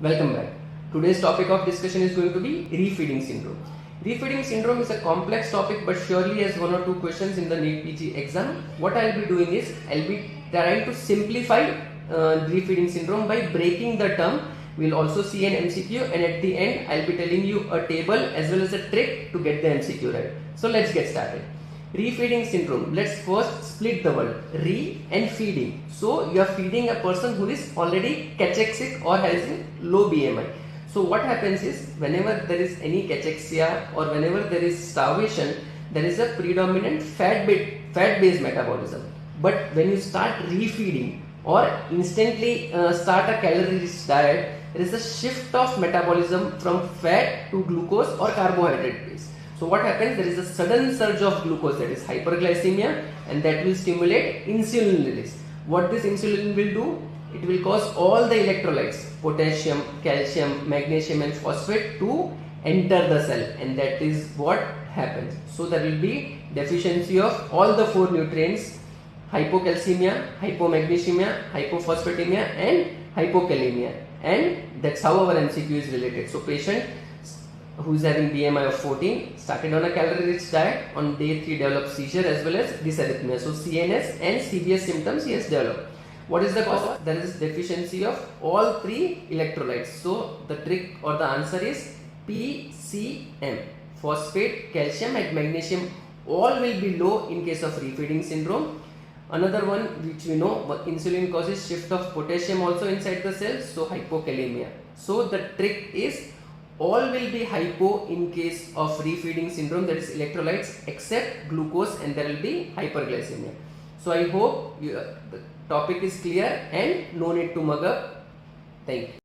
Welcome back. Today's topic of discussion is going to be refeeding syndrome. Refeeding syndrome is a complex topic but surely has one or two questions in the NEET PG exam. What I'll be doing is I'll be trying to simplify refeeding syndrome by breaking the term. We'll also see an MCQ and at the end I'll be telling you a table as well as a trick to get the MCQ right. So let's get started. Refeeding syndrome. Let's first split the word re and feeding. So you are feeding a person who is already cachexic or has a low BMI. So what happens is whenever there is any cachexia or whenever there is starvation, there is a predominant fat-based metabolism. But when you start refeeding or instantly start a calorie-rich diet, there is a shift of metabolism from fat to glucose or carbohydrate base. So what happens? There is a sudden surge of glucose, that is hyperglycemia, and that will stimulate insulin release. What this insulin will do? It will cause all the electrolytes, potassium, calcium, magnesium and phosphate to enter the cell, and that is what happens. So there will be deficiency of all the four nutrients: hypocalcemia, hypomagnesemia, hypophosphatemia and hypokalemia, and that's how our MCQ is related. So patient who is having BMI of 14 started on a calorie-rich diet, on day 3 developed seizure as well as dysarrhythmia. So CNS and CVS symptoms he has developed. What is the cause? There is deficiency of all three electrolytes. So the trick or the answer is PCM. Phosphate, calcium and magnesium all will be low in case of refeeding syndrome. Another one which we know, insulin causes shift of potassium also inside the cells, so hypokalemia. So the trick is all will be hypo in case of refeeding syndrome, that is electrolytes except glucose, and there will be hyperglycemia. So I hope the topic is clear and no need to mug up. Thank you.